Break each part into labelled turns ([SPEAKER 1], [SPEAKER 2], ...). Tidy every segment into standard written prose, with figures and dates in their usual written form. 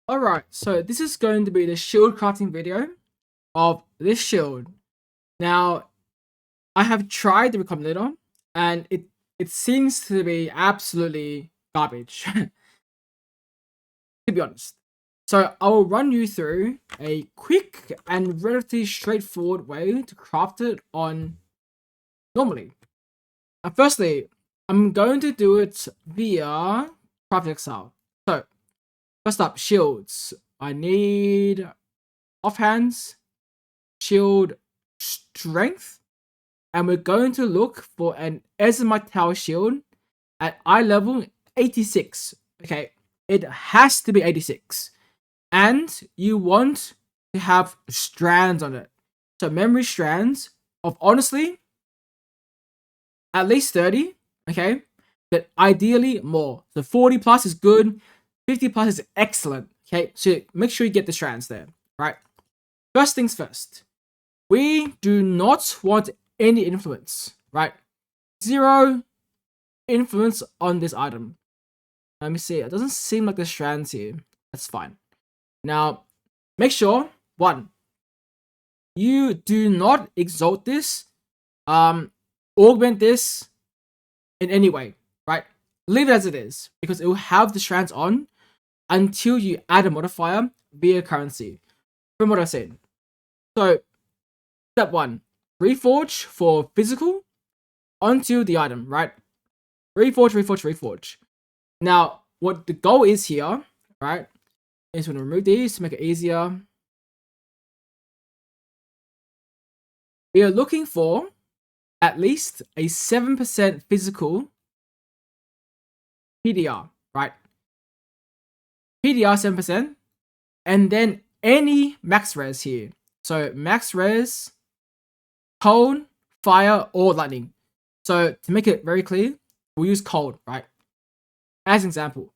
[SPEAKER 1] Alright, so this is going to be the shield crafting video of this shield. Now, I have tried the recombinator and it seems to be absolutely garbage, to be honest. So I will run you through a quick and relatively straightforward way to craft it on normally. Firstly, I'm going to do it via Craft Excel. So, first up, shields. I need offhands, shield strength, and we're going to look for an Ezomite Tower shield at eye level 86. Okay, it has to be 86, and you want to have strands on it. So memory strands of honestly at least 30. Okay, but ideally more. So 40 plus is good, 50 plus is excellent. Okay, so make sure you get the strands there. Right. First things first. We do not want any influence, right? Zero influence on this item. Let me see. It doesn't seem like there's strands here. That's fine. Now, make sure, one, you do not exalt this, augment this in any way, right? Leave it as it is, because it will have the strands on until you add a modifier via currency, from what I said. So, step one, reforge for physical onto the item, right? Reforge. Now, what the goal is here, right, is going to remove these to make it easier. We are looking for at least a 7% physical PDR, right? PDR 7%, and then any max res here. So max res, cold, fire, or lightning. So to make it very clear, we'll use cold, right? As an example.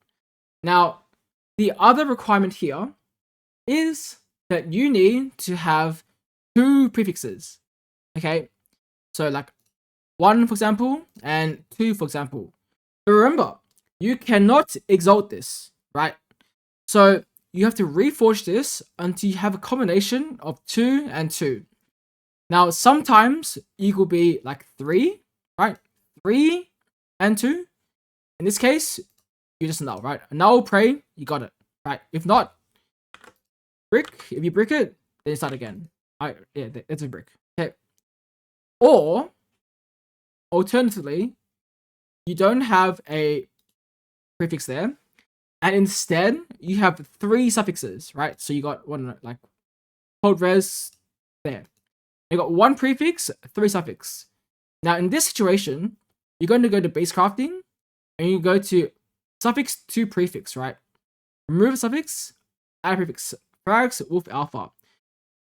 [SPEAKER 1] Now, the other requirement here is that you need to have two prefixes. Okay? So like 1, for example, and 2, for example. But remember, you cannot exalt this, right? So you have to reforge this until you have a combination of 2 and 2. Now, sometimes it will be like 3, right? 3 and 2. In this case, you just null, right? A null, pray, you got it, right? If not, brick. If you brick it, then you start again. Yeah, it's a brick. Okay. Or, alternatively, you don't have a prefix there, and instead you have 3 suffixes, right? So you got one like cold res there. You got 1 prefix, 3 suffix. Now in this situation, you're going to go to base crafting, and you go to suffix to prefix, right? Remove a suffix, add a prefix. Frags with alpha.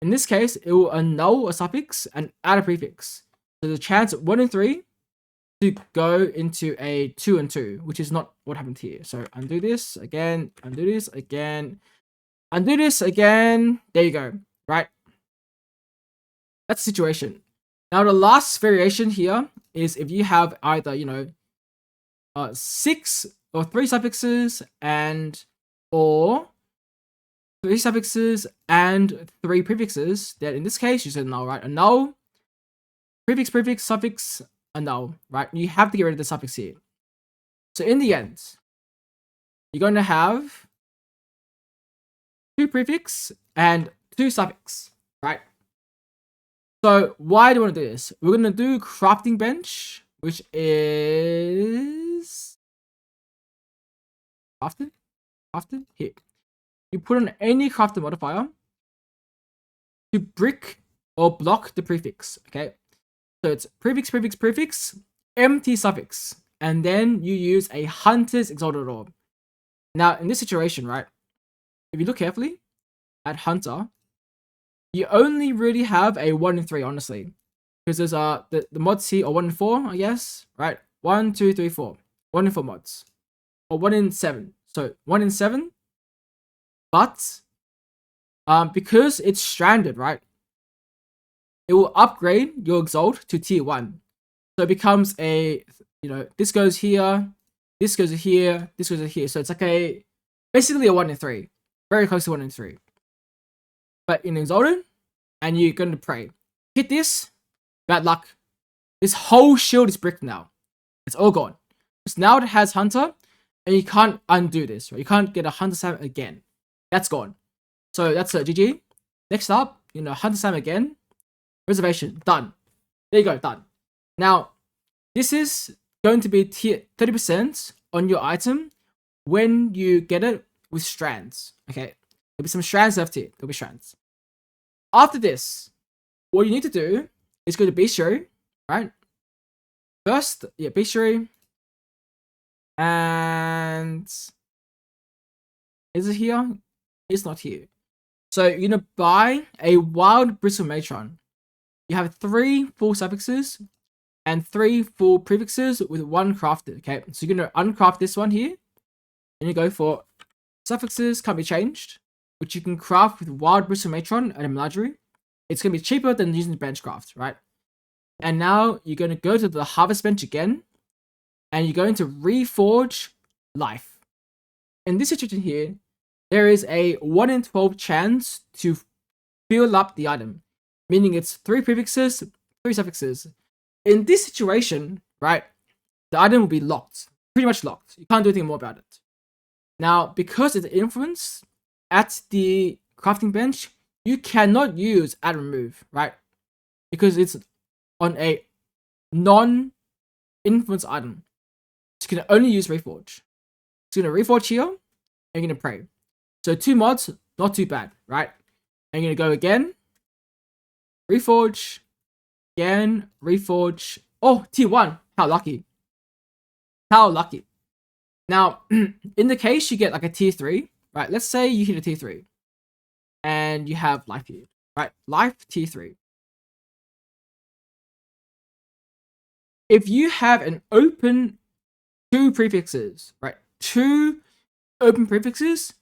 [SPEAKER 1] In this case, it will annul a suffix and add a prefix. So the chance 1 in 3 to go into a 2 and 2, which is not what happened here. So undo this again, undo this again, undo this again. There you go, right? That's the situation. Now the last variation here is if you have either, 6 or 3 suffixes and or 3 suffixes and 3 prefixes, then in this case you said null, right? A null, prefix, suffix, a null, right? You have to get rid of the suffix here. So in the end, you're going to have 2 prefix and 2 suffix, right? So why do we want to do this? We're going to do crafting bench, which is crafted here. You put on any crafted modifier to brick or block the prefix, okay? So it's prefix, empty suffix, and then you use a hunter's exalted orb. Now, in this situation, right, if you look carefully at hunter, you only really have a 1 in 3, honestly, because there's the mods here are 1 in 4, I guess, right? 1, 2, 3, 4, 1 in 4 mods, or 1 in 7. So 1 in 7, but because it's stranded, right, it will upgrade your exalt to tier 1. So it becomes a, this goes here, this goes here, this goes here. So it's like basically a 1 in 3. Very close to 1 in 3. But in Exalted, and you're going to pray. Hit this, bad luck. This whole shield is bricked now. It's all gone. Because now it has Hunter, and you can't undo this, right? You can't get a Hunter Sam again. That's gone. So that's a GG. Next up, Hunter Sam again. Reservation, done. There you go, done. Now, this is going to be 30% on your item when you get it with strands. Okay, there'll be some strands left here. There'll be strands. After this, what you need to do is go to bestiary, right? First, bestiary. And is it here? It's not here. So you're gonna buy a wild bristle matron. You have 3 full suffixes and 3 full prefixes with 1 crafted. Okay, so you're gonna uncraft this one here, and you go for suffixes can't be changed, which you can craft with wild bristle matron and a menagerie. It's gonna be cheaper than using the bench craft, right? And now you're gonna go to the harvest bench again, and you're going to reforge life. In this situation here, there is a 1 in 12 chance to fill up the item, meaning it's 3 prefixes, 3 suffixes. In this situation, right, the item will be locked, pretty much locked. You can't do anything more about it. Now, because it's influence at the crafting bench, you cannot use add remove, right? Because it's on a non-influence item. So you can only use reforge. So you're gonna reforge here, and you're gonna pray. So 2 mods, not too bad, right? And you're gonna go again, reforge, again, reforge. Oh, tier 1. How lucky. How lucky. Now, in the case you get like a tier 3, right? Let's say you hit a tier 3. And you have life here, right? Life tier 3. If you have an open 2 prefixes, right? 2 open prefixes,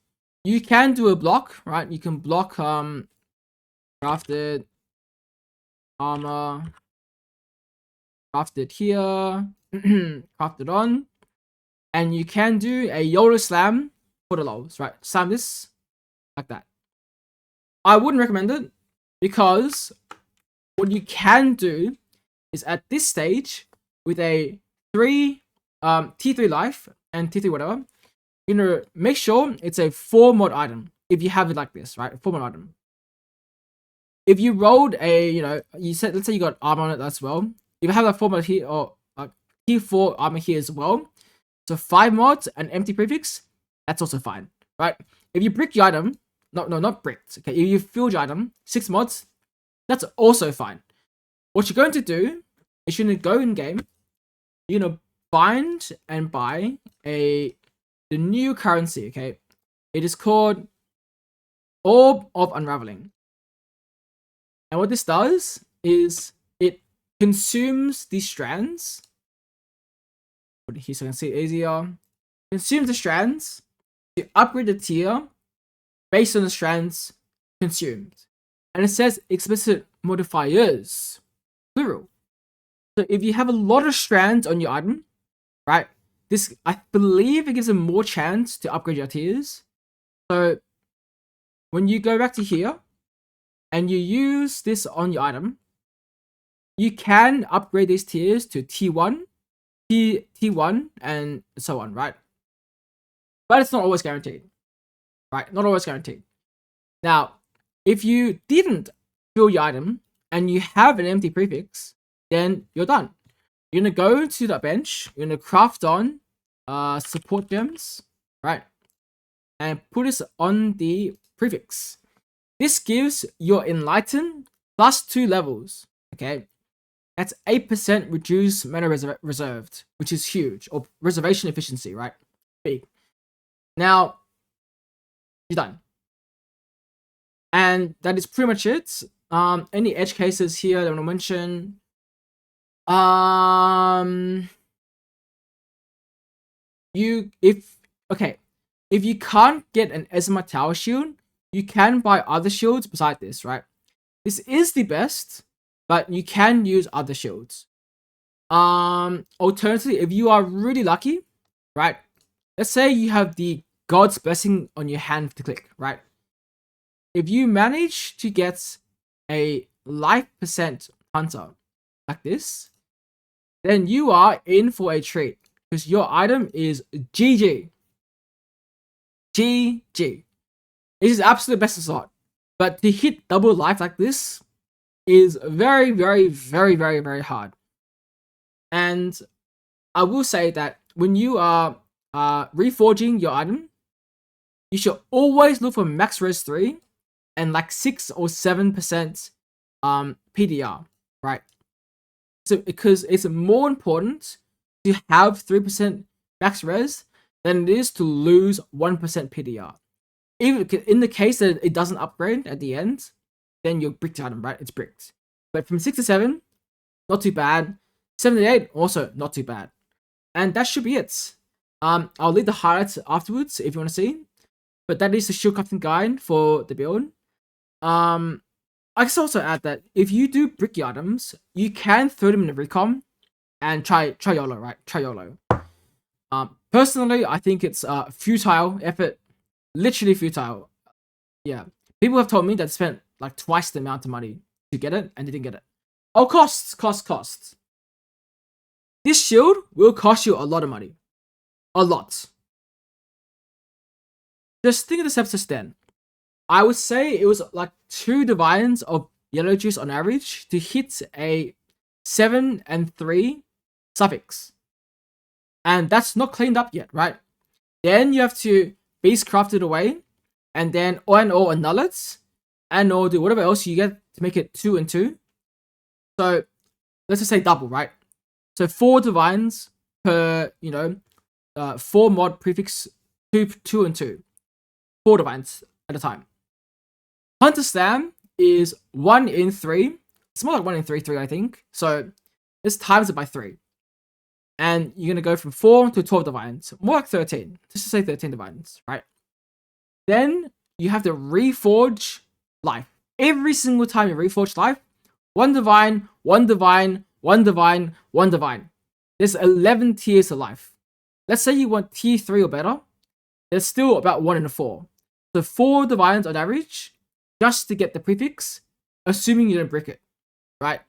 [SPEAKER 1] you can do a block, right? You can block crafted armor, crafted here, crafted on, and you can do a YOLO slam for the lows, right? Slam this like that. I wouldn't recommend it because what you can do is at this stage with a T3 life and T3 whatever, you're gonna make sure it's a 4 mod item if you have it like this, right? 4 mod item. If you rolled a, let's say you got armor on it as well. If you have a 4 mod here or tier 4 armor here as well, so 5 mods and empty prefix, that's also fine, right? If you brick your item, no, not bricked. Okay, if you filled your item, 6 mods, that's also fine. What you're going to do is you're gonna go in game. You're gonna find and buy the new currency. Okay, it is called Orb of Unraveling. And what this does is it consumes these strands. Put it here so I can see it easier. Consumes the strands to upgrade the tier based on the strands consumed. And it says explicit modifiers, plural. So if you have a lot of strands on your item, right, this, I believe it gives them more chance to upgrade your tiers. So when you go back to here and you use this on your item, you can upgrade these tiers to T1, T1, and so on, right? But it's not always guaranteed, right? Not always guaranteed. Now, if you didn't fill your item and you have an empty prefix, then you're done. You're gonna go to the bench, you're gonna craft on support gems, right? And put this on the prefix. This gives your Enlighten plus 2 levels, okay? That's 8% reduced mana reserved, which is huge, or reservation efficiency, right? Big. Now, you're done. And that is pretty much it. Any edge cases here that I want to mention? If you can't get an Ezma Tower shield, you can buy other shields beside this, right? This is the best, but you can use other shields. Alternatively, if you are really lucky, right? Let's say you have the God's blessing on your hand to click, right? If you manage to get a life percent hunter like this, then you are in for a treat because your item is GG. GG. This is absolute best slot. But to hit double life like this is very, very, very, very, very hard. And I will say that when you are reforging your item, you should always look for max res 3 and like 6 or 7% PDR, right? So because it's more important to have 3% max res than it is to lose 1% PDR. Even in the case that it doesn't upgrade at the end, then you're bricked item, right? It's bricked. But from 6 to 7, not too bad. 7 to 8, also not too bad. And that should be it. I'll leave the highlights afterwards if you want to see. But that is the shield crafting guide for the build. I can also add that if you do bricky items, you can throw them in the recon and try YOLO, right? Try YOLO. Personally, I think it's a futile effort. Literally futile. Yeah. People have told me that spent like twice the amount of money to get it and they didn't get it. Oh, costs. This shield will cost you a lot of money. A lot. Just think of the episode then. I would say it was like 2 divines of yellow juice on average to hit a 7 and 3 suffix. And that's not cleaned up yet, right? Then you have to beast craft it away, and then or annul it, and or do whatever else you get to make it 2 and 2. So let's just say double, right? So 4 divines per, 4 mod prefix 2 and 2. 4 divines at a time. Hunter Slam is 1 in 3. It's more like 1 in 3, I think. So this times it by 3. And you're going to go from 4 to 12 divines. More like 13. Just to say 13 divines, right? Then you have to reforge life. Every single time you reforge life, 1 divine, 1 divine, 1 divine, 1 divine. There's 11 tiers of life. Let's say you want tier 3 or better. There's still about 1 in 4. So 4 divines on average, just to get the prefix, assuming you don't brick it, right?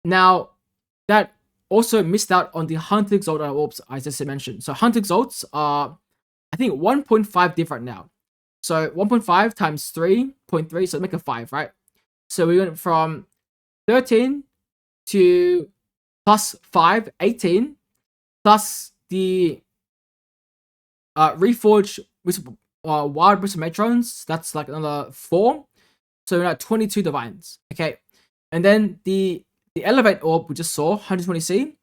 [SPEAKER 1] Now, that also missed out on the Hunter Exalt orbs I just mentioned. So Hunter Exalts are, I think, 1.5 different now. So 1.5 times 3.3, so make it 5, right? So we went from 13 to plus 5, 18, plus the reforge wild Bristol Matrons, that's like another 4. So we're at 22 divines. Okay. And then the elevate orb we just saw, 120C,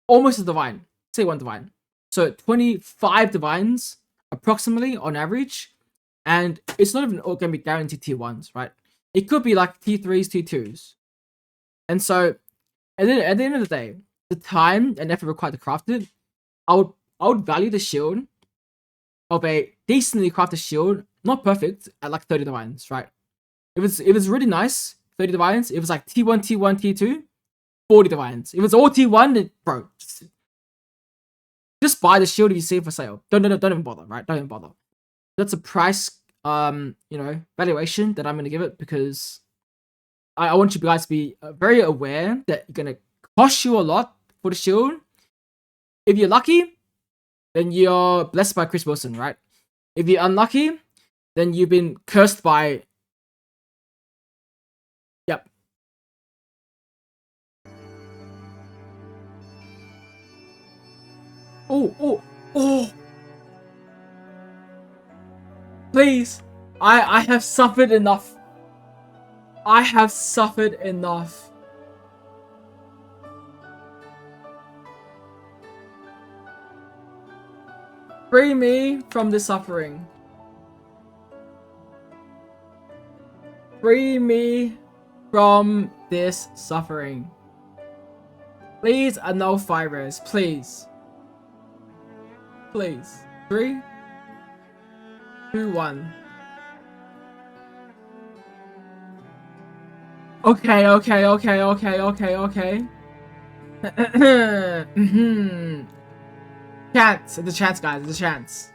[SPEAKER 1] almost a divine. Say 1 divine. So 25 divines approximately on average. And it's not even all gonna be guaranteed tier 1s, right? It could be like tier 3s, tier 2s. And so at the end of the day, the time and effort required to craft it, I would value the shield of a decently crafted shield, not perfect, at like 30 divines, right? It was really nice, 30 divines. It was like T1, T1, T2, 40 divines. If it's all T1, then, bro, just buy the shield if you see it for sale. Don't even bother, right? Don't even bother. That's a price, valuation that I'm gonna give it because I want you guys to be very aware that it's gonna cost you a lot for the shield. If you're lucky, then you're blessed by Chris Wilson, right? If you're unlucky, then you've been cursed by... Yep. Oh! Please! I have suffered enough. I have suffered enough. Free me from the suffering. Free me from this suffering. Please annul fires, please. Please. 3, 2, 1. Okay. Chance. It's a chance, guys. It's a chance.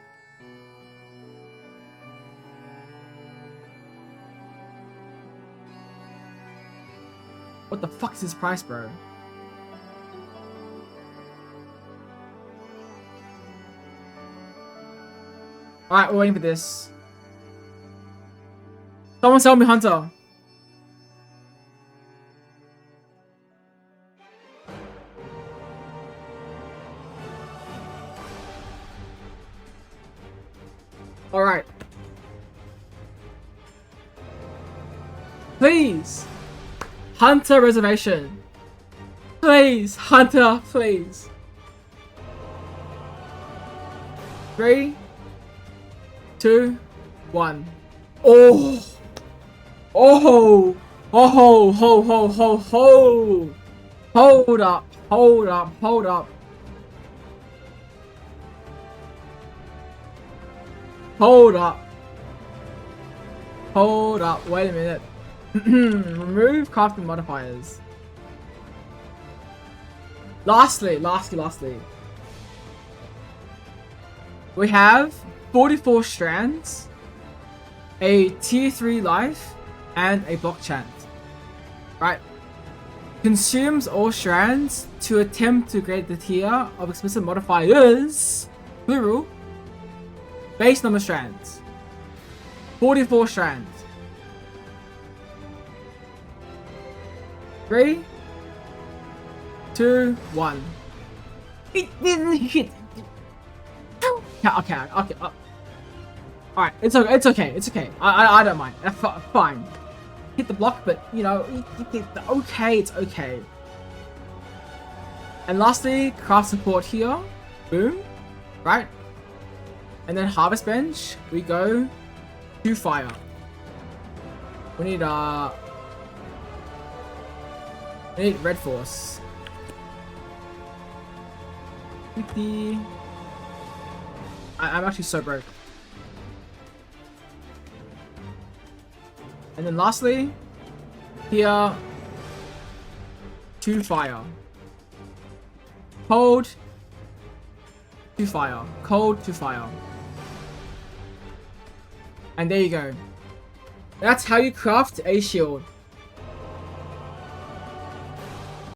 [SPEAKER 1] What the fuck is this price, bro? Alright, we're waiting for this. Someone sell me Hunter. Alright. Please. Hunter reservation. Please. Hunter, please. 3, 2, 1. Oh. Oh. Oh, ho, ho, ho, ho. Hold up. Hold up. Hold up. Hold up. Hold up. Wait a minute. Remove crafting modifiers. Lastly. We have 44 strands, a tier 3 life, and a block chant. Right. Consumes all strands to attempt to create the tier of explicit modifiers, plural, base number strands. 44 strands. 3, 2, 1. It didn't hit. Okay. Alright, it's okay. I don't mind. Fine. Hit the block, but you know, it's okay. And lastly, craft support here. Boom. Right. And then harvest bench, we go to fire. We need red force. 50. I'm actually so broke. And then lastly, here, to fire. Cold to fire. Cold to fire. And there you go. That's how you craft a shield.